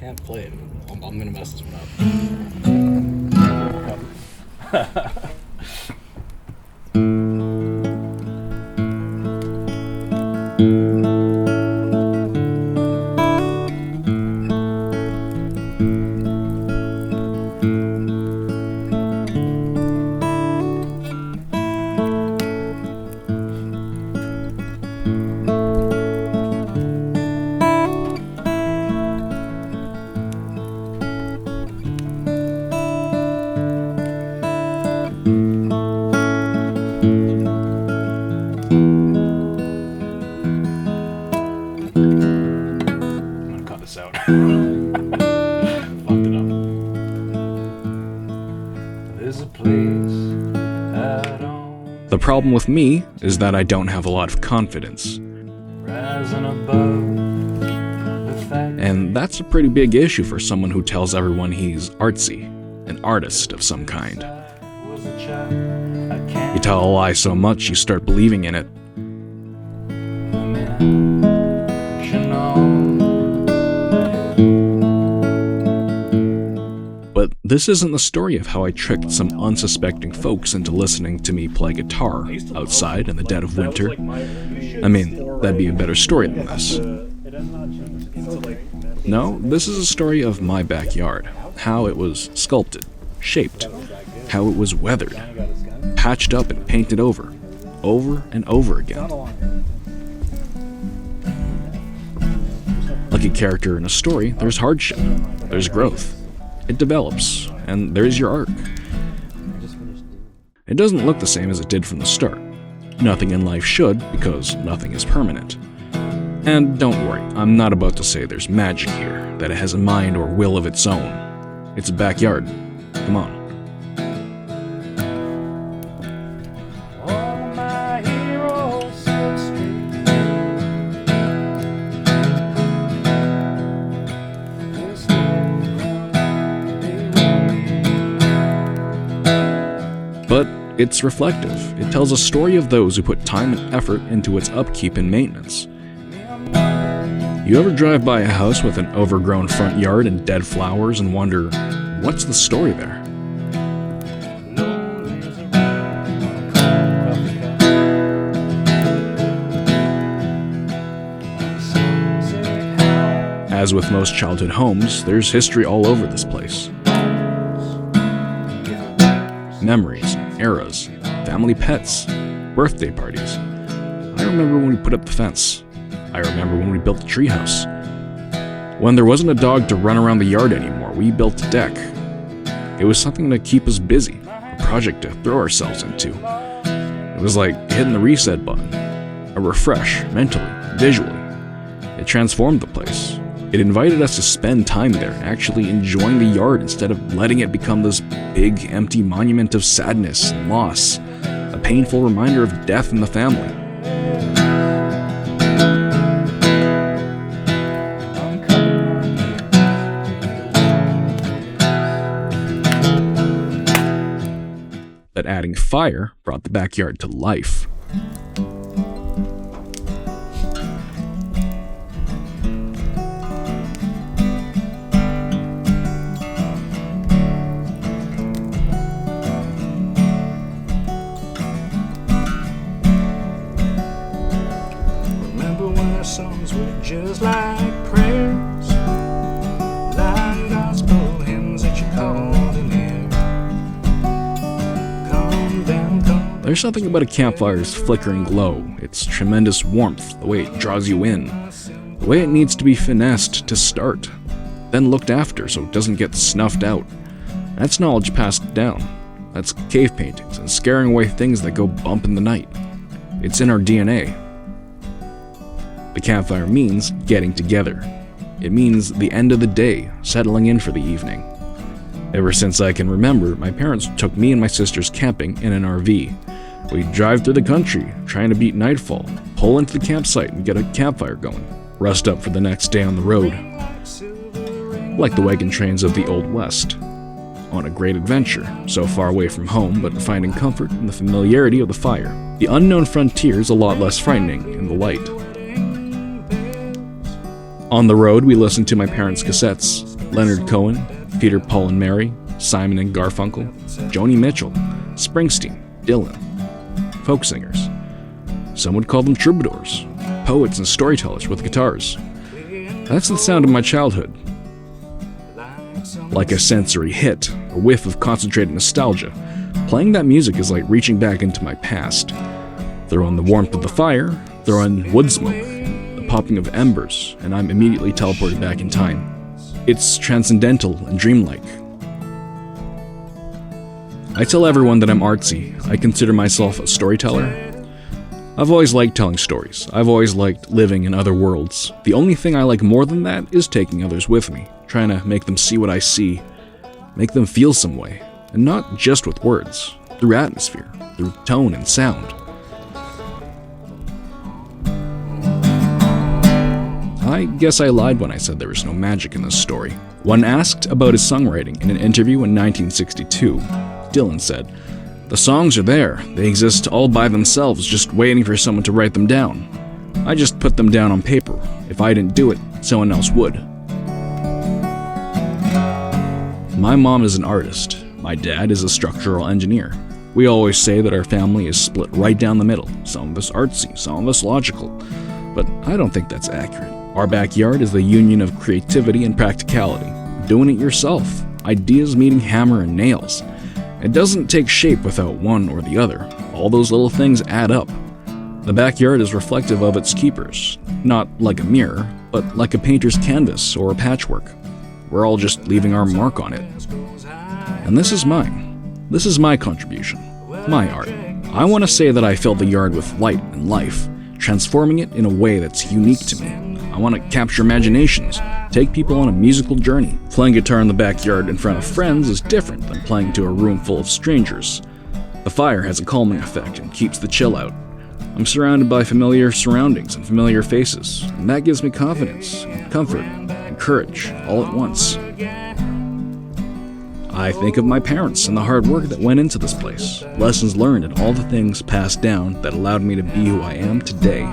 can't play it. I'm gonna mess this one up. Out. Fucked it up. There's a place out on The problem with me is that I don't have a lot of confidence. rising above the fact And that's a pretty big issue for someone who tells everyone he's artsy, an artist of some kind. was a child. I can't You tell a lie so much you start believing in it. mention all. But this isn't the story of how I tricked some unsuspecting folks into listening to me play guitar outside in the dead of winter. I mean, that'd be a better story than this. No, this is a story of my backyard, how it was sculpted, shaped, how it was weathered, patched up and painted over and over again. Like a character in a story, there's hardship, there's growth. It develops, and there's your arc. It doesn't look the same as it did from the start. Nothing in life should, because nothing is permanent. And don't worry, I'm not about to say there's magic here, that it has a mind or will of its own. It's a backyard. Come on. All my heroes so straight. There's no ground. But it's reflective. It tells a story of those who put time and effort into its upkeep and maintenance. You ever drive by a house with an overgrown front yard and dead flowers and wonder, what's the story there? As with most childhood homes, there's history all over this place. Memories, eras, family pets, birthday parties. I remember when we put up the fence. I remember when we built the treehouse. When there wasn't a dog to run around the yard anymore, we built a deck. It was something to keep us busy, a project to throw ourselves into. It was like hitting the reset button, a refresh, mentally, visually. It transformed the place. It invited us to spend time there, actually enjoying the yard instead of letting it become this big, empty monument of sadness and loss, a painful reminder of death in the family. That adding fire brought the backyard to life. Remember when our songs were just like prayers, like gospel hymns that you called in here. Come down, come. There's something about a campfire's flickering glow, its tremendous warmth, the way it draws you in, the way it needs to be finessed to start, then looked after so it doesn't get snuffed out. That's knowledge passed down. That's cave paintings and scaring away things that go bump in the night. It's in our DNA. The campfire means getting together. It means the end of the day, settling in for the evening. Ever since I can remember, my parents took me and my sisters camping in an RV. We'd drive through the country, trying to beat nightfall, pull into the campsite and get a campfire going, rest up for the next day on the road. Like the wagon trains of the Old West. On a great adventure, so far away from home, but finding comfort in the familiarity of the fire. The unknown frontier is a lot less frightening in the light. On the road, we listened to my parents' cassettes, Leonard Cohen, Peter, Paul and Mary, Simon and Garfunkel, Joni Mitchell, Springsteen, Dylan. Folk singers. Some would call them troubadours, poets and storytellers with guitars. That's the sound of my childhood. Like a sensory hit, a whiff of concentrated nostalgia, playing that music is like reaching back into my past. Throw in the warmth of the fire, throw in wood smoke, the popping of embers, and I'm immediately teleported back in time. It's transcendental and dreamlike. I tell everyone that I'm artsy. I consider myself a storyteller. I've always liked telling stories. I've always liked living in other worlds. The only thing I like more than that is taking others with me, trying to make them see what I see, make them feel some way, and not just with words, through atmosphere, through tone and sound. I guess I lied when I said there was no magic in this story. When asked about his songwriting in an interview in 1962, Dylan said, "The songs are there. They exist all by themselves, just waiting for someone to write them down. I just put them down on paper. If I didn't do it, someone else would." My mom is an artist. My dad is a structural engineer. We always say that our family is split right down the middle. Some of us artsy, some of us logical. But I don't think that's accurate. Our backyard is the union of creativity and practicality. Doing it yourself. Ideas meeting hammer and nails. It doesn't take shape without one or the other. All those little things add up. The backyard is reflective of its keepers. Not like a mirror, but like a painter's canvas or a patchwork. We're all just leaving our mark on it. And this is mine. This is my contribution. My art. I want to say that I fill the yard with light and life, transforming it in a way that's unique to me. I want to capture imaginations, take people on a musical journey. Playing guitar in the backyard in front of friends is different than playing to a room full of strangers. The fire has a calming effect and keeps the chill out. I'm surrounded by familiar surroundings and familiar faces, and that gives me confidence, comfort, and courage all at once. I think of my parents and the hard work that went into this place, lessons learned and all the things passed down that allowed me to be who I am today.